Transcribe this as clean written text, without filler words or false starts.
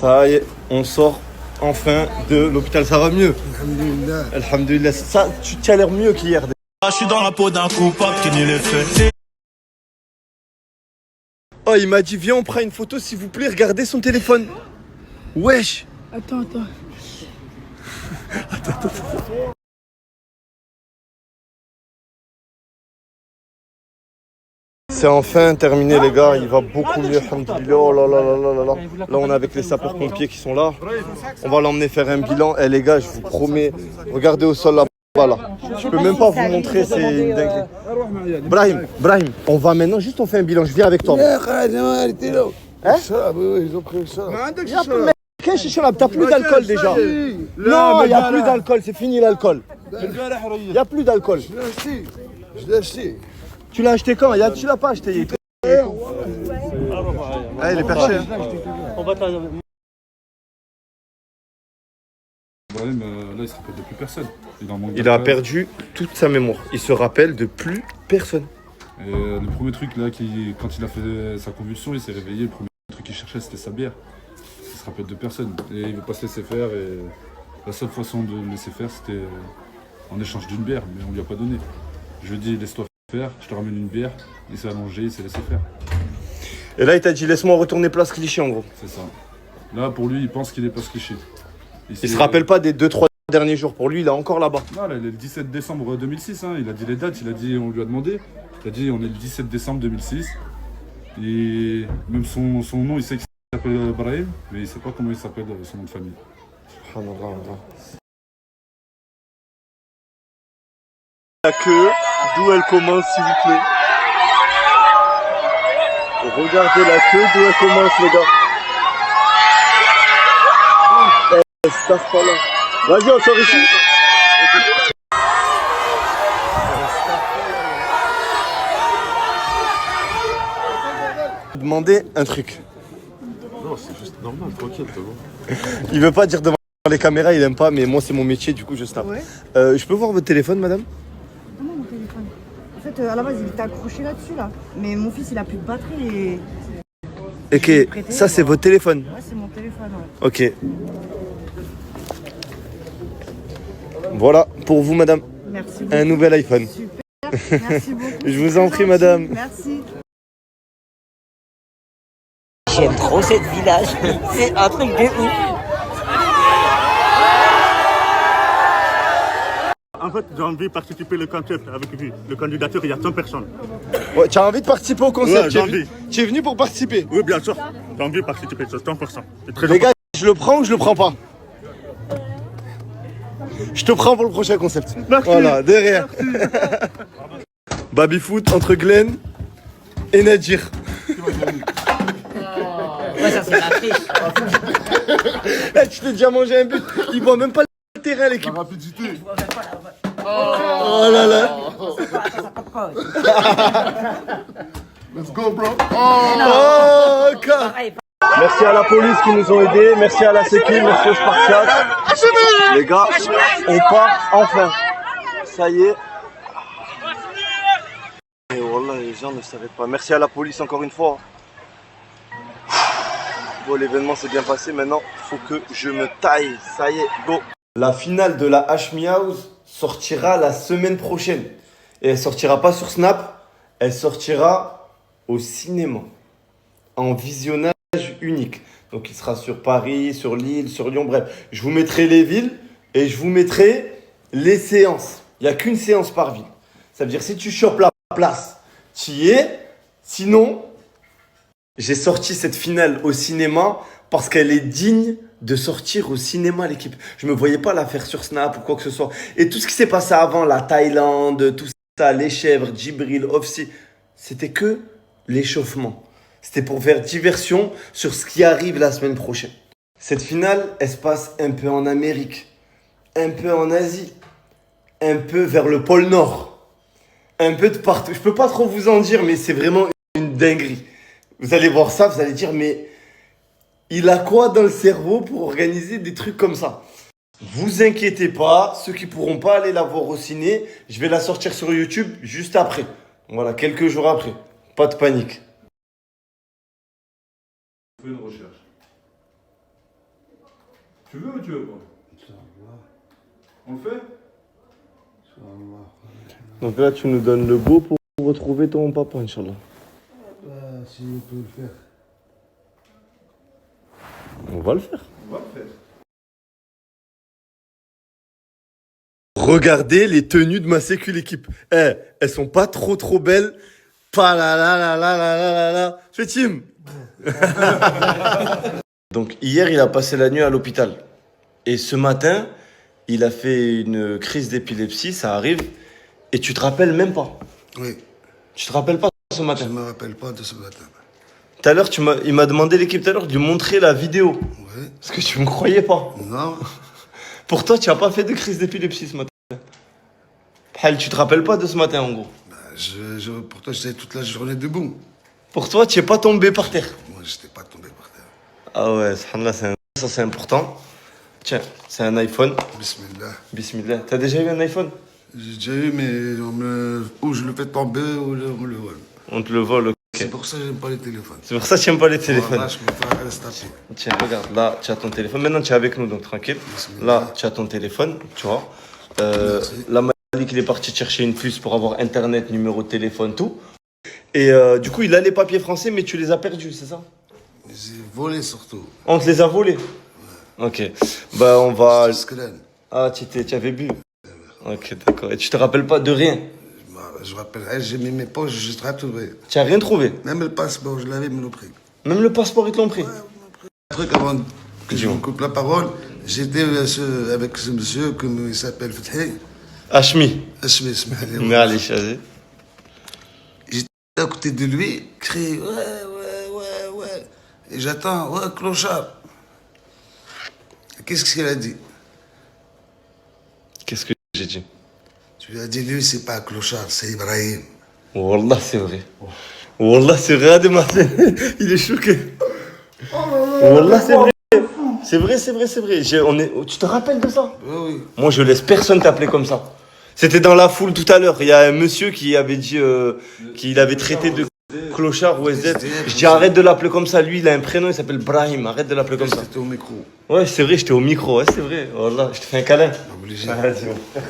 Ça y est, on sort enfin de l'hôpital. Ça va mieux? Alhamdulillah. Alhamdulillah. Ça, tu as l'air mieux qu'hier. Je suis dans la peau d'un coupable qui nie les faits. Oh, il m'a dit, viens, on prend une photo, s'il vous plaît, regardez son téléphone. Wesh. Attends. C'est enfin terminé, les gars. Il va beaucoup mieux, alhamdoulilah. Oh là là là là là là. Là, on est avec les sapeurs-pompiers qui sont là. On va l'emmener faire un bilan. Eh les gars, je vous promets, regardez au sol là-bas là. Je peux même pas vous montrer, c'est une dinguerie. Brahim, on va maintenant, juste on fait un bilan. Je viens avec toi. Hein? Ils ont pris ça. Qu'est-ce que t'as plus d'alcool déjà? Non, il n'y a plus d'alcool, c'est fini l'alcool. Il n'y a plus d'alcool. Je l'ai acheté. Tu l'as acheté quand? Tu l'as pas acheté. Ah, il est perché. Brahim, là, il se rappelle de plus personne. Il a perdu toute sa mémoire. Il se rappelle de plus personne. Et le premier truc, là, quand il a fait sa convulsion, il s'est réveillé. Le premier truc qu'il cherchait, c'était sa bière. Il se rappelle de personne. Et il ne veut pas se laisser faire. Et la seule façon de le laisser faire, c'était en échange d'une bière. Mais on ne lui a pas donné. Je lui ai dit, laisse-toi faire, je te ramène une bière. Il s'est allongé, il s'est laissé faire. Et là, il t'a dit, laisse-moi retourner place Clichy, en gros. C'est ça. Là, pour lui, il pense qu'il est place Clichy. Il se rappelle pas des 2-3 derniers jours. Pour lui, il est encore là-bas. Non, là, il est le 17 décembre 2006. Hein. Il a dit les dates, on lui a demandé. Il a dit, on est le 17 décembre 2006. Et même son nom, il sait qu'il s'appelle Brahim, mais il ne sait pas comment il s'appelle, son nom de famille. La queue, d'où elle commence, s'il vous plaît. Regardez la queue, d'où elle commence, les gars. Ça se passe là. Vas-y, on sort ici. Demander un truc. Non, c'est juste normal, tranquille, t'as bon. Il veut pas dire devant les caméras, il aime pas, mais moi c'est mon métier, du coup je snap. Ouais. Je peux voir votre téléphone, madame? Comment mon téléphone? En fait, à la base, il était accroché là-dessus, là. Mais mon fils, il a plus de batterie et... Ok, ça c'est votre téléphone? Ouais, c'est mon téléphone, ouais. Ok. Voilà, pour vous, madame. Merci beaucoup. Un nouvel iPhone. Super, merci beaucoup. Je vous en prie, madame. Merci. J'aime trop cette village, c'est un truc de ouf. En fait, j'ai envie de participer au concept avec lui. Le candidature, il y a 100 personnes. Ouais, tu as envie de participer au concept? Ouais, j'ai envie. Tu es venu pour participer? Oui, bien sûr. J'ai envie de participer, c'est 100%. C'est très Les important. gars, je le prends ou je le prends pas? Je te prends pour le prochain concept. Merci. Voilà, derrière. Baby foot entre Glenn et Nadir. Ouais, ça c'est la triche. Eh, tu t'es déjà mangé un but. Il voit même pas le terrain, l'équipe. La rapidité. Oh là là. Let's go, bro. Oh, ok. Merci à la police qui nous ont aidés, merci à la sécu, merci aux Spartiates. Les gars, on part enfin. Ça y est. Et voilà, les gens ne s'arrêtent pas. Merci à la police encore une fois. Bon, l'événement s'est bien passé, maintenant faut que je me taille. Ça y est, go. La finale de la Hashmi House sortira la semaine prochaine. Et elle sortira pas sur Snap, elle sortira au cinéma. En visionnage unique. Donc il sera sur Paris, sur Lille, sur Lyon, bref. Je vous mettrai les villes et je vous mettrai les séances. Il n'y a qu'une séance par ville. Ça veut dire si tu chopes la place, tu y es. Sinon, j'ai sorti cette finale au cinéma parce qu'elle est digne de sortir au cinéma, l'équipe. Je me voyais pas la faire sur Snap ou quoi que ce soit. Et tout ce qui s'est passé avant, la Thaïlande, tout ça, les chèvres, Djibril, Ofsi, c'était que l'échauffement. C'était pour faire diversion sur ce qui arrive la semaine prochaine. Cette finale, elle se passe un peu en Amérique, un peu en Asie, un peu vers le pôle Nord, un peu de partout. Je peux pas trop vous en dire, mais c'est vraiment une dinguerie. Vous allez voir ça, vous allez dire, mais il a quoi dans le cerveau pour organiser des trucs comme ça? Vous inquiétez pas, ceux qui pourront pas aller la voir au ciné, je vais la sortir sur YouTube juste après. Voilà, quelques jours après. Pas de panique. Fais une recherche. Tu veux ou tu veux pas? On le fait? Donc là, tu nous donnes le go pour retrouver ton papa, Inch'Allah. Si on peut le faire. On va le faire. On va le faire. Regardez les tenues de ma sécu l'équipe. Eh, elles sont pas trop belles. Pas la la la la la la la la. Fais team. Donc hier, il a passé la nuit à l'hôpital. Et ce matin, il a fait une crise d'épilepsie, ça arrive. Et tu te rappelles même pas. Oui, Tu te rappelles pas ce je matin. ne me rappelle pas de ce matin. Tout à l'heure, il m'a demandé l'équipe tout à l'heure de lui montrer la vidéo. Oui. Parce que tu me croyais pas. Non, Pour toi, tu n'as pas fait de crise d'épilepsie ce matin. Hal, tu te rappelles pas de ce matin en gros. pour toi, j'étais toute la journée debout. Pour toi, tu n'es pas tombé par terre. Moi, je n'étais pas tombé par terre. Ah ouais, subhanallah, ça c'est important. Tiens, c'est un iPhone. Bismillah. Bismillah. T'as déjà eu un iPhone? J'ai déjà eu, mais ou je le fais tomber ou on me le vole. On te le vole, ok. C'est pour ça que j'aime pas les téléphones. C'est pour ça que tu n'aimes pas les téléphones. Voilà, je me fais rester taper. Tiens, regarde, là, tu as ton téléphone. Maintenant, tu es avec nous, donc tranquille. Là, tu as ton téléphone, tu vois. Là, Malik, il est parti chercher une puce pour avoir Internet, numéro de téléphone, tout. Et du coup, il a les papiers français, mais tu les as perdus, c'est ça? J'ai volé surtout. On te les a volés? Ok. Bah, on va... C'est ce Ah, tu avais bu? Ok, d'accord. Et tu te rappelles pas de rien? je me rappelle, j'ai mis mes poches, je suis retrouvé. Tu n'as rien trouvé? Même le passeport, je l'avais, ils me l'ont pris. Même le passeport, ils te l'ont pris? Un truc avant que je me coupe la parole, j'étais avec ce monsieur, comme il s'appelle Fethi. Hachmi. Mais allez, vas-y. J'étais à côté de lui, crie ouais. Et j'attends, ouais, clochard. Qu'est-ce qu'il a dit? Qu'est-ce que j'ai dit? Tu lui as dit, lui, c'est pas un clochard, c'est Ibrahim. Wallah, c'est vrai. Wallah, c'est vrai, Ademassé. Il est choqué. Wallah, c'est vrai. C'est vrai. Tu te rappelles de ça? Oui. Moi, je laisse personne t'appeler comme ça. C'était dans la foule tout à l'heure. Il y a un monsieur qui avait dit qu'il avait traité de clochard ou SZ. Je dis arrête de l'appeler comme ça. Lui, il a un prénom, il s'appelle Brahim. Arrête de l'appeler comme ça. C'était au micro. Ouais, c'est vrai, j'étais au micro. Ouais, c'est vrai. Wallah, je te fais un câlin. Obligé. Vas-y, bon.